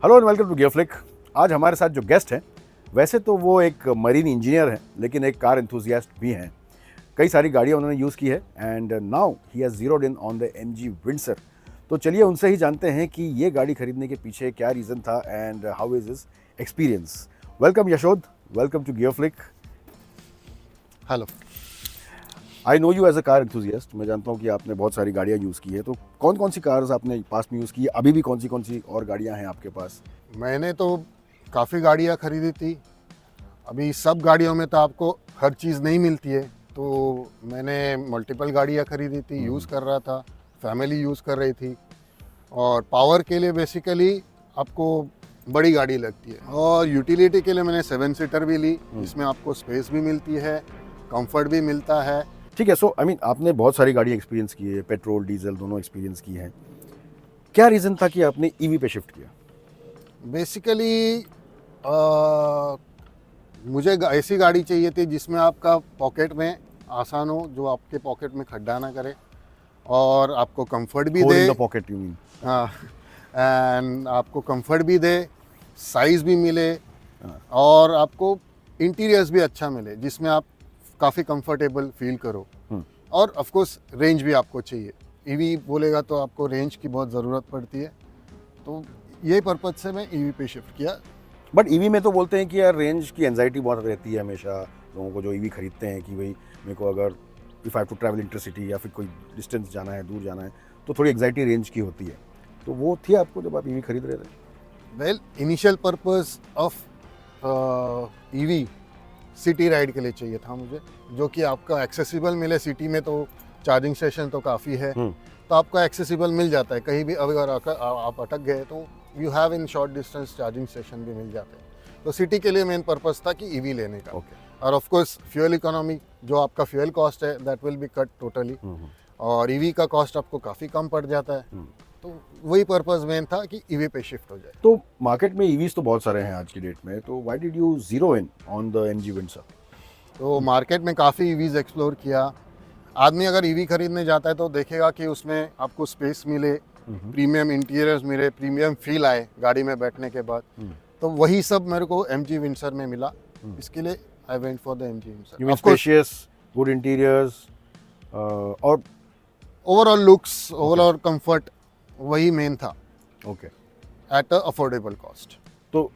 Hello and welcome to Gear Flick. आज हमारे साथ जो गेस्ट हैं वैसे तो वो एक मरीन इंजीनियर हैं लेकिन एक कार एंथुसियास्ट भी हैं। कई सारी गाड़ियाँ उन्होंने यूज़ की है and now he has zeroed in on the MG Windsor. तो चलिए उनसे ही जानते हैं कि ये गाड़ी खरीदने के पीछे क्या रीज़न था and how is his experience. Welcome Yashod, welcome to Gear Flick. Hello. I know you as a car enthusiast. मैं जानता हूँ कि आपने बहुत सारी गाड़ियाँ यूज़ की है, तो कौन कौन सी कार्स आपने पास में यूज़ की है, अभी भी कौन सी और गाड़ियाँ हैं आपके पास? मैंने तो काफ़ी गाड़ियाँ खरीदी थी। अभी सब गाड़ियों में तो आपको हर चीज़ नहीं मिलती है, तो मैंने मल्टीपल गाड़ियाँ खरीदी थी, यूज़ कर रहा था, फैमिली यूज़ कर रही थी। और पावर के लिए बेसिकली आपको बड़ी गाड़ी लगती है, और यूटिलिटी के लिए मैंने 7 सीटर भी ली, जिसमें आपको स्पेस भी मिलती है, कंफर्ट भी मिलता है। ठीक है। सो आई मीन आपने बहुत सारी गाड़ियाँ एक्सपीरियंस की है, पेट्रोल डीजल दोनों एक्सपीरियंस की हैं। क्या रीज़न था कि आपने ईवी पे शिफ्ट किया? बेसिकली मुझे ऐसी गाड़ी चाहिए थी जिसमें आपका पॉकेट में आसान हो, जो आपके पॉकेट में खड्डा ना करे और आपको कंफर्ट भी होल दे। In the pocket you mean? हाँ, एंड आपको कंफर्ट भी दे, साइज़ भी मिले, और आपको इंटीरियर्स भी अच्छा मिले जिसमें आप काफ़ी कंफर्टेबल फील करो। और ऑफ कोर्स रेंज भी आपको चाहिए। ईवी बोलेगा तो आपको रेंज की बहुत ज़रूरत पड़ती है, तो यही पर्पज़ से मैं ईवी पे शिफ्ट किया। बट ईवी में तो बोलते हैं कि यार रेंज की एंजाइटी बहुत रहती है हमेशा लोगों को जो ईवी खरीदते हैं कि भाई मेरे को अगर if I to travel intercity या फिर कोई डिस्टेंस जाना है, दूर जाना है, तो थोड़ी एंजाइटी रेंज की होती है। तो वो थी आपको जब आप ईवी खरीद रहे थे? Well, initial purpose of EV city ride के लिए चाहिए था मुझे, जो कि आपका एक्सेसिबल मिले। सिटी में तो चार्जिंग स्टेशन तो काफ़ी है, तो आपको एक्सेसिबल मिल जाता है। कहीं भी अगर आप अटक गए तो you have in short distance charging station भी मिल जाते हैं। तो सिटी के लिए मेन पर्पस था कि ईवी लेने का। और ऑफ कोर्स फ्यूल इकोनॉमी, जो आपका फ्यूल कॉस्ट है that will be cut totally, और ईवी का कॉस्ट आपको काफ़ी कम पड़ जाता है। तो वही पर्पस मेन था कि ईवी पे शिफ्ट हो जाए। तो मार्केट में ईवीज तो बहुत सारे हैं आज की डेट में, तो why did you zero in on the MG Windsor? तो मार्केट में काफ़ी ईवीज एक्सप्लोर किया। आदमी अगर ईवी खरीदने जाता है तो देखेगा कि उसमें आपको स्पेस मिले, प्रीमियम इंटीरियर्स मिले, प्रीमियम फील आए गाड़ी में बैठने के बाद। तो वही सब मेरे को MG विंडसर में मिला। इसके लिए I went for the MG Windsor. You mean spacious, good interiors और ओवरऑल लुक्स, ओवरऑल कंफर्ट, वही मेन था। Okay. At a affordable cost. तो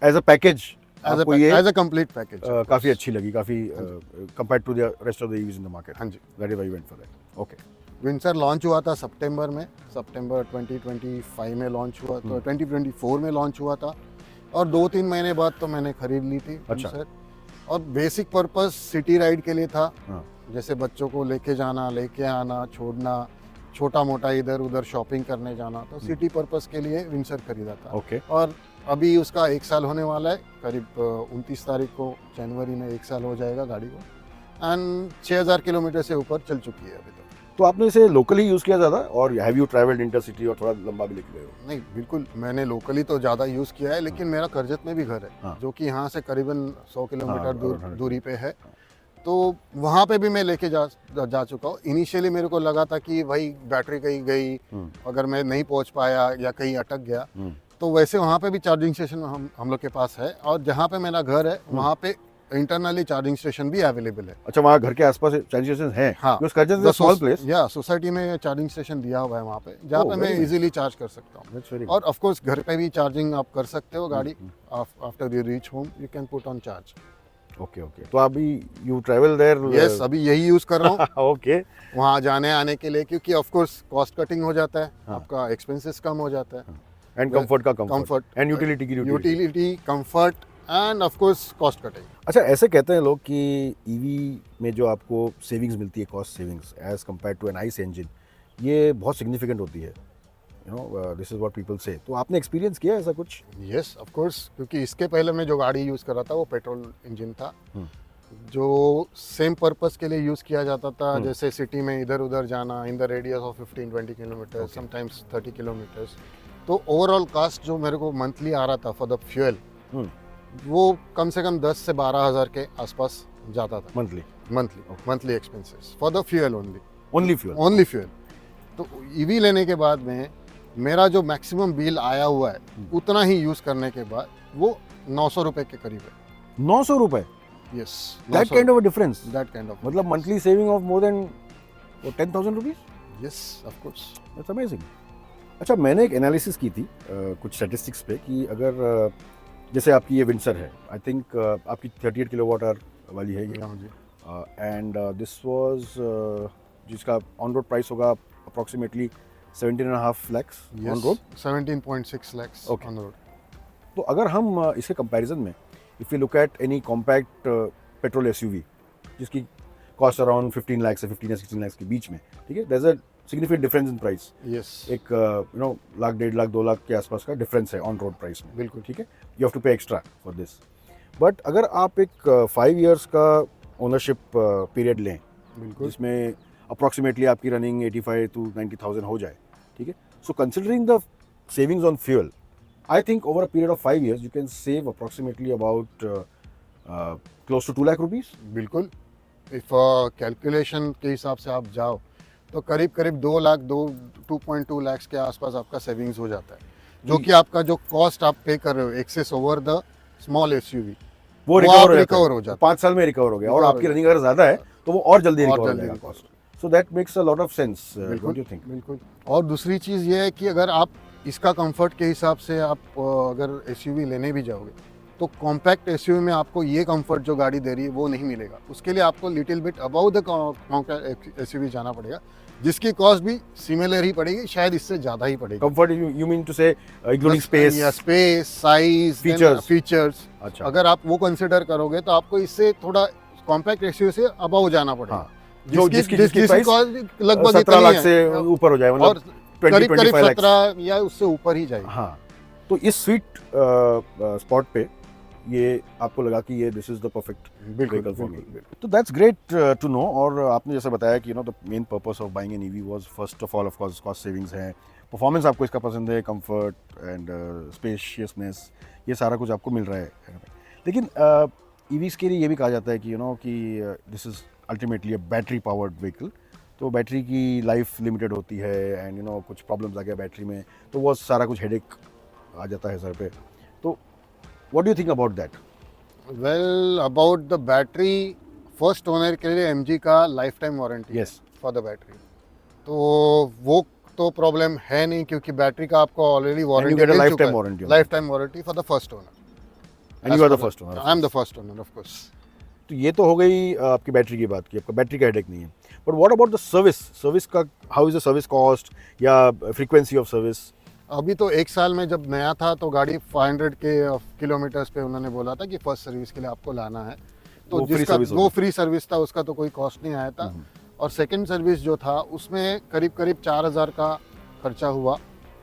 एज अ पैकेज आपको ये एज अ कंप्लीट पैकेज काफ़ी अच्छी लगी, काफ़ी compared to the rest of the EVs in the market. हाँ जी। That is why you went for that. Okay. Windsor launch हुआ था सितंबर में, सितंबर 2025 में लॉन्च हुआ, तो 2024 में लॉन्च हुआ था, और 2-3 महीने बाद तो मैंने खरीद ली थी विंडसर। और बेसिक पर्पस सिटी राइड के लिए था। जैसे बच्चों को लेके जाना, लेके आना, छोड़ना, छोटा मोटा इधर उधर शॉपिंग करने जाना, तो सिटी पर्पस के लिए विंडसर खरीदा था। ओके। और अभी उसका 1 साल होने वाला है, करीब 29 तारीख को जनवरी में 1 साल हो जाएगा गाड़ी को, एंड 6000 किलोमीटर से ऊपर चल चुकी है अभी तक। तो आपने इसे लोकली यूज़ किया ज़्यादा, और हैव यू ट्रैवल्ड इंटरसिटी और थोड़ा लंबा भी लेके गए हो? नहीं, बिल्कुल मैंने लोकली तो ज़्यादा यूज़ किया है, लेकिन मेरा करजत में भी घर है, जो कि यहाँ से करीबन 100 किलोमीटर दूरी पे है। तो वहाँ पे भी मैं लेके जा चुका हूँ। इनिशियली मेरे को लगा था कि भाई बैटरी कहीं गई, अगर मैं नहीं पहुँच पाया या कहीं अटक गया, तो वैसे वहाँ पे भी चार्जिंग स्टेशन हम लोग के पास है, और जहाँ पे मेरा घर है वहाँ पे इंटरनली चार्जिंग स्टेशन भी अवेलेबल है। अच्छा, वहाँ घर के आसपास चार्जिंग स्टेशन है? हाँ, स्मॉल प्लेस, या सोसाइटी में चार्जिंग स्टेशन दिया हुआ है वहाँ पे, जहाँ पे मैं इजीली चार्ज कर सकता हूँ। और ऑफ कोर्स घर पे भी चार्जिंग आप कर सकते हो गाड़ी। After you reach home you can put on charge. Okay okay. तो अभी यू ट्रैवल देयर? यस, अभी यही यूज़ कर रहा हूँ। ओके। वहाँ जाने आने के लिए, क्योंकि ऑफ कोर्स कॉस्ट कटिंग हो जाता है, आपका एक्सपेंसेस कम हो जाता है, एंड कंफर्ट का कंफर्ट एंड यूटिलिटी की utility, comfort, and of course cost cutting. अच्छा, ऐसे कहते हैं लोग कि ईवी में जो आपको सेविंग्स मिलती है, cost savings as compared to an ICE engine, ये बहुत सिग्निफिकेंट होती है। You know, this is what people say. तो आपने एक्सपीरियंस किया ऐसा कुछ? यस, ऑफ कोर्स, क्योंकि इसके पहले मैं जो गाड़ी यूज़ कर रहा था वो पेट्रोल इंजन था, जो सेम पर्पस के लिए यूज़ किया जाता था। जैसे सिटी में इधर उधर जाना, in the radius of 15-20 kilometre, sometimes 30 kilometres. तो ओवरऑल कॉस्ट जो मेरे को मंथली आ रहा था फॉर द फ्यूल, वो कम से कम 10 से 12 हज़ार के आसपास जाता था monthly expenses for the fuel only fuel. तो ईवी लेने के बाद में मेरा जो मैक्सिमम बिल आया हुआ है उतना ही यूज करने के बाद वो 900 रुपए के करीब है। 900 रुपए, yes, that kind of a difference, that kind of, मतलब monthly saving of more than 10,000 rupees. Yes of course. That's amazing. अच्छा, मैंने एक एनालिसिस की थी कुछ स्टैटिस्टिक्स पे कि अगर जैसे आपकी ये विंडसर है, आई थिंक आपकी 38 किलोवाट आवर वाली है ये, हाँ जी, एंड दिस वाज जिसका ऑन रोड प्राइस होगा approximately 17.5 lakhs on road. 17.6 lakhs Okay. on the road. तो अगर हम इसके कंपैरिजन में if you look at any compact petrol SUV जिसकी कॉस्ट अराउंड 15 लाख से 15 या 16 लाख के बीच में, ठीक है, there is a significant difference in price. Yes, एक यू नो लाख, 1.5 लाख, 2 लाख के आसपास का डिफरेंस है ऑन रोड प्राइस में, बिल्कुल। ठीक है। यू हैव टू पे एक्स्ट्रा फॉर दिस। बट अगर आप एक 5 इयर्स का ओनरशिप पीरियड लें बिल्कुल, जिसमें अप्रॉक्सीमेटली आपकी रनिंग 85 to 90,000 हो जाए, ठीक है, so considering the savings on fuel, I think over a period of 5 years you can save approximately about close to 2 lakh rupees. बिल्कुल। इफ कैलकुलेशन के हिसाब से आप जाओ तो करीब करीब 2.2 लाख के आसपास आपका सेविंग्स हो जाता है, जो कि आपका जो कॉस्ट आप पे कर रहे हो excess over the small SUV वो आप रिकवर recover हो जाता है। 5 साल में रिकवर हो गया, और Recover आपकी हो रनिंग अगर ज्यादा है तो वो और जल्दी और रिकवर हो जल्दी जाएगा recover। Cost. So that makes a lot of sense, don't you think? बिल्कुल। और दूसरी चीज़ ये है कि अगर आप इसका कंफर्ट के हिसाब से आप अगर एसयूवी लेने भी जाओगे तो कॉम्पैक्ट एसयूवी में आपको ये कंफर्ट जो गाड़ी दे रही है वो नहीं मिलेगा। उसके लिए आपको little bit about the compact SUV जाना पड़ेगा, जिसकी कॉस्ट भी सिमिलर ही पड़ेगी, शायद इससे ज़्यादा ही पड़ेगी। कंफर्ट यू मीन टू से including space, space, size, features. अच्छा, अगर आप वो कंसिडर करोगे तो आपको इससे थोड़ा कॉम्पैक्ट एसयूवी से अबाउ जाना पड़ेगा। हाँ, जो जिसकी प्राइस कॉस्ट लगभग 17 लाख इतनी से है, ऊपर हो जाए, और मतलब 20-25 करीब लाख। 17 या उससे ऊपर ही जाएगी। हाँ, तो इस स्वीट स्पॉट पे ये आपको लगा कि ये this is the perfect vehicle for me. तो दैट्स ग्रेट टू नो। और आपने जैसे बताया कि you know the main purpose of buying an EV was first of all of course cost savings है, परफॉर्मेंस आपको इसका पसंद है, कंफर्ट एंड स्पेशियसनेस, ये सारा कुछ आपको मिल रहा है। लेकिन ईवीज के लिए ये भी कहा जाता है कि यू नो कि this is ultimately a battery powered vehicle, तो बैटरी की लाइफ लिमिटेड होती है एंड यू नो कुछ प्रॉब्लम्स आ गया बैटरी में तो वो सारा कुछ हेडेक आ जाता है सर पे। तो what do you think about that? Well, about the battery, first owner के लिए एमजी का life time warranty Yes. For the battery, तो वो तो प्रॉब्लम है नहीं, क्योंकि बैटरी का आपको already warranty get a lifetime warranty on life time warranty for the first owner. And you are the first owner? I am the first owner, of course. तो ये तो हो गई आपकी बैटरी की बात की, आपका बैटरी का हेडेक नहीं है। But what about the service? Service का how is the service cost या फ्रीक्वेंसी ऑफ सर्विस? अभी तो 1 साल में जब नया था तो गाड़ी 500 के किलोमीटर्स पे उन्होंने बोला था कि फर्स्ट सर्विस के लिए आपको लाना है, तो वो free जिसका service वो होगी। फ्री सर्विस था, उसका तो कोई कॉस्ट नहीं आया था। और सेकंड सर्विस जो था उसमें करीब करीब 4000 का खर्चा हुआ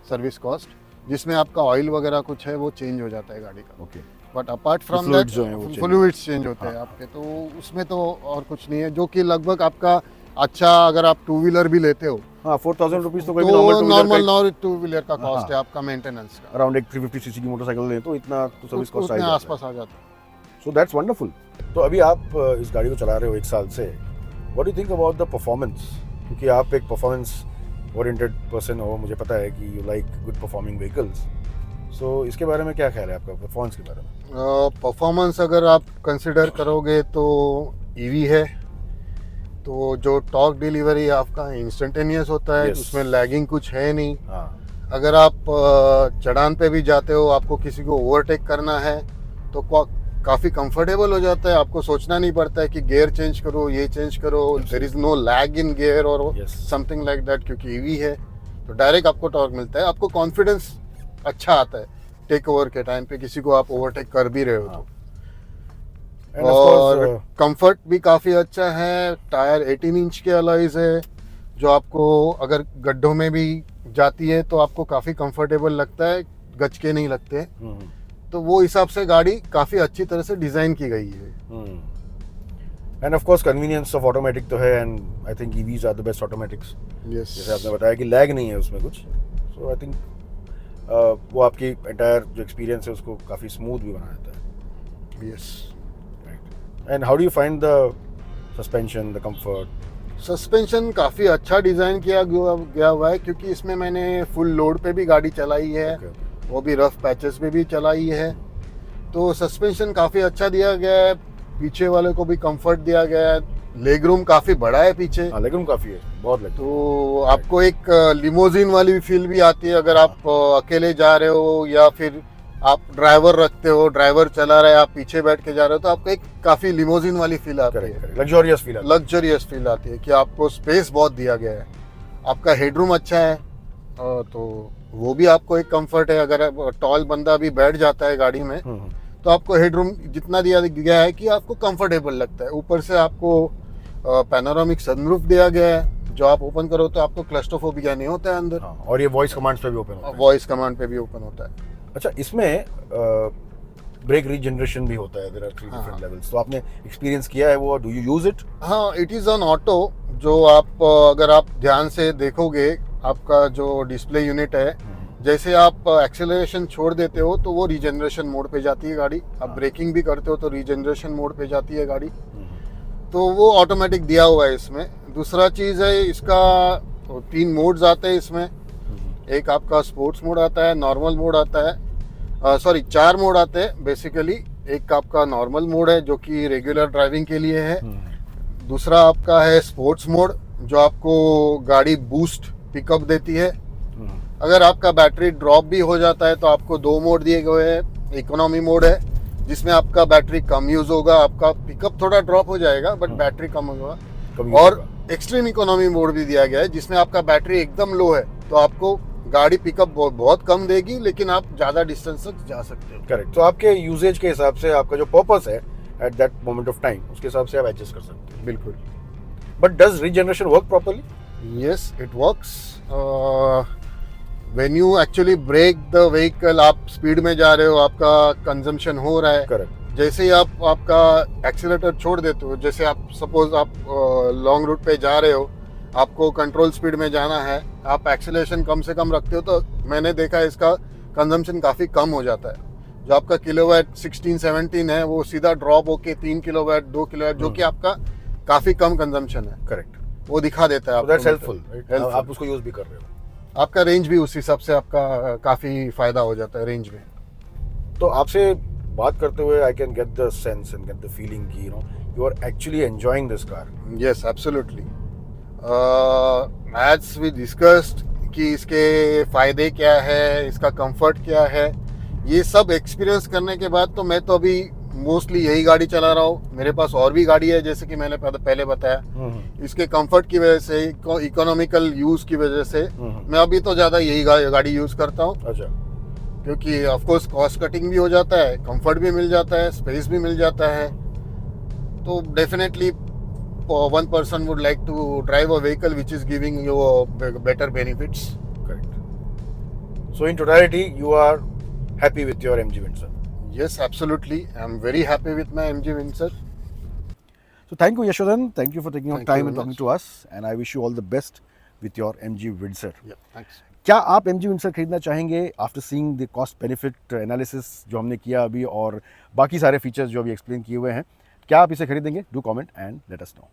सर्विस कॉस्ट, जिसमें आपका ऑयल वगैरह कुछ है वो चेंज हो जाता है गाड़ी का। Okay, but apart from fluids that जो हैं वो change फ्लूइड्स चेंज होते हैं आपके, तो उसमें तो और कुछ नहीं है, जो कि लगभग आपका अच्छा, अगर आप 2 व्हीलर भी लेते हो हाँ 4,000 रुपीज़ तो कोई भी तो नॉर्मल नॉर्मल 2 व्हीलर का कॉस्ट हाँ। है आपका मेंटेनेंस का, अराउंड एक 350 सीसी की मोटरसाइकिल लें तो इतना तो सर्विस कॉस्ट आ उतने ही जाता है। आसपास आ जाता है। So that's wonderful. तो अभी आप इस गाड़ी को चला रहे हो 1 साल से, what do you think about the performance? क्योंकि आप एक परफॉर्मेंस ओरिएंटेड पर्सन हो, मुझे पता है कि you like good performing vehicles. So इसके बारे में क्या ख्याल है आपका परफॉर्मेंस के बारे में? परफॉर्मेंस अगर आप कंसिडर करोगे तो ईवी है, तो जो टॉर्क डिलीवरी आपका इंस्टेंटेनियस होता है, Yes. उसमें लैगिंग कुछ है नहीं। हाँ, अगर आप चढ़ान पे भी जाते हो, आपको किसी को ओवरटेक करना है तो काफ़ी कंफर्टेबल हो जाता है, आपको सोचना नहीं पड़ता है कि गियर चेंज करो, ये चेंज करो, there is no lag in gear और Yes. समथिंग लाइक दैट, क्योंकि ईवी है तो डायरेक्ट आपको टॉर्क मिलता है, आपको कॉन्फिडेंस अच्छा आता है टेक ओवर के टाइम पे, किसी को आप ओवरटेक कर भी रहे हो तो। And of और course, कंफर्ट भी काफ़ी अच्छा है, टायर 18 इंच के अलॉयज है, जो आपको अगर गड्ढों में भी जाती है तो आपको काफ़ी कंफर्टेबल लगता है, गचके नहीं लगते, तो वो हिसाब से गाड़ी काफ़ी अच्छी तरह से डिज़ाइन की गई है। And of course convenience of automatic तो है, and I think EVs are the best automatics. Yes, जैसे आपने बताया कि लैग नहीं है उसमें कुछ, सो आई थिंक वो आपकी एंटायर जो एक्सपीरियंस है उसको काफ़ी स्मूथ भी बना देता है। Yes. Right. And how do you find the suspension, the comfort? Suspension काफ़ी अच्छा डिज़ाइन किया गया हुआ है, क्योंकि इसमें मैंने फुल लोड पे भी गाड़ी चलाई है, वो भी रफ पैचेस पे भी चलाई है। तो सस्पेंशन काफ़ी अच्छा दिया गया है, पीछे वाले को भी कंफर्ट दिया गया है, लेग रूम काफ़ी बड़ा है पीछे। हाँ, लेग रूम काफ़ी है, बहुत लेग। तो आपको एक लिमोजिन वाली फील भी आती है अगर आप अकेले जा रहे हो, या फिर आप ड्राइवर रखते हो, ड्राइवर चला रहा है, आप पीछे बैठ के जा रहे हो, तो आपको एक काफ़ी लिमोजिन वाली फील आती है, लग्जरियस फील आती है। लग्जरियस फील आती है कि आपको स्पेस बहुत दिया गया है, आपका हेडरूम अच्छा है, तो वो भी आपको एक कंफर्ट है। अगर टॉल बंदा भी बैठ जाता है गाड़ी में तो आपको हेडरूम जितना दिया गया है कि आपको कंफर्टेबल लगता है। ऊपर से आपको पैनोरामिक सनरूफ दिया गया है, जो आप ओपन करो तो आपको क्लस्ट्रोफोबिया नहीं होता है अंदर। हाँ, और ये वॉइस कमांड्स पे भी ओपन होता है। वॉइस कमांड पे भी ओपन होता है। अच्छा, इसमें ब्रेक रीजनरेशन भी होता है, देयर आर 3 डिफरेंट लेवल्स, तो आपने एक्सपीरियंस किया है वो? Do you use it? हाँ, इट इज़ ऑन ऑटो। जो आप अगर आप ध्यान से देखोगे, आपका जो डिस्प्ले यूनिट है, जैसे आप एक्सेलरेशन छोड़ देते हो तो वो रीजनरेशन मोड पे जाती है गाड़ी, आप ब्रेकिंग भी करते हो तो रीजनरेशन मोड पे जाती है गाड़ी, तो वो ऑटोमेटिक दिया हुआ है इसमें। दूसरा चीज़ है, इसका 3 मोड्स आते हैं इसमें। एक आपका स्पोर्ट्स मोड आता है, नॉर्मल मोड आता है, 4 मोड आते हैं बेसिकली। एक आपका नॉर्मल मोड है जो कि रेगुलर ड्राइविंग के लिए है। दूसरा आपका है स्पोर्ट्स मोड, जो आपको गाड़ी बूस्ट पिकअप देती है। अगर आपका बैटरी ड्रॉप भी हो जाता है तो आपको 2 मोड दिए गए हैं। इकोनॉमी मोड है जिसमें आपका बैटरी कम यूज होगा, आपका पिकअप थोड़ा ड्रॉप हो जाएगा बट बैटरी कम होगा। और एक्सट्रीम इकोनॉमी मोड भी दिया गया है जिसमें आपका बैटरी एकदम लो है तो आपको गाड़ी पिकअप बहुत कम देगी, लेकिन आप ज़्यादा डिस्टेंस तक जा सकते हो। करेक्ट। तो आपके यूजेज के हिसाब से, आपका जो पर्पस है at that moment of time, उसके हिसाब से आप एडजस्ट कर सकते हैं। बिल्कुल। But does regeneration work properly? Yes, it works. When you actually brake the vehicle, आप स्पीड में जा रहे हो, आपका कंजम्पशन हो रहा है। करेक्ट। जैसे ही आप आपका एक्सीलेटर छोड़ देते हो, जैसे आप सपोज आप लॉन्ग रूट पे जा रहे हो, आपको कंट्रोल स्पीड में जाना है, आप एक्सीलरेशन कम से कम रखते हो तो मैंने देखा है इसका कंजम्पशन काफ़ी कम हो जाता है। जो आपका किलोवाट 16-17 है वो सीधा ड्रॉप होके 3 किलोवाट 2 किलोवाट, जो कि आपका काफ़ी कम कंजम्पशन है। करेक्ट, वो दिखा देता है। दैट्स हेल्पफुल, आप उसको यूज भी कर रहे हो। आपका रेंज भी उस हिसाब से आपका काफ़ी फ़ायदा हो जाता है रेंज में। तो आपसे बात करते हुए I can get the sense and get the feeling कि you are actually enjoying this car. Yes, absolutely. As we discussed कि इसके फ़ायदे क्या है, इसका कंफर्ट क्या है, ये सब एक्सपीरियंस करने के बाद तो मैं तो अभी मोस्टली यही गाड़ी चला रहा हूँ। मेरे पास और भी गाड़ी है जैसे कि मैंने पहले बताया। इसके कंफर्ट की वजह से, इकोनॉमिकल यूज़ की वजह से मैं अभी तो ज़्यादा यही गाड़ी यूज़ करता हूँ। अच्छा। क्योंकि ऑफ कोर्स कॉस्ट कटिंग भी हो जाता है, कंफर्ट भी मिल जाता है, स्पेस भी मिल जाता है। तो definitely one person would like to drive a vehicle which is giving you better benefits. Correct. So in totality, you are happy with your MG Windsor? Yes, absolutely. I'm very happy with my MG Windsor. So thank you, Yashodhan. Thank you for taking your time and talking much. to us. And I wish you all the best with your MG Windsor. Yeah, thanks. क्या आप MG Windsor खरीदना चाहेंगे after seeing the cost benefit analysis जो हमने किया अभी और बाकी सारे फीचर्स जो अभी एक्सप्लेन किए हुए हैं? क्या आप इसे खरीदेंगे? Do comment and let us know.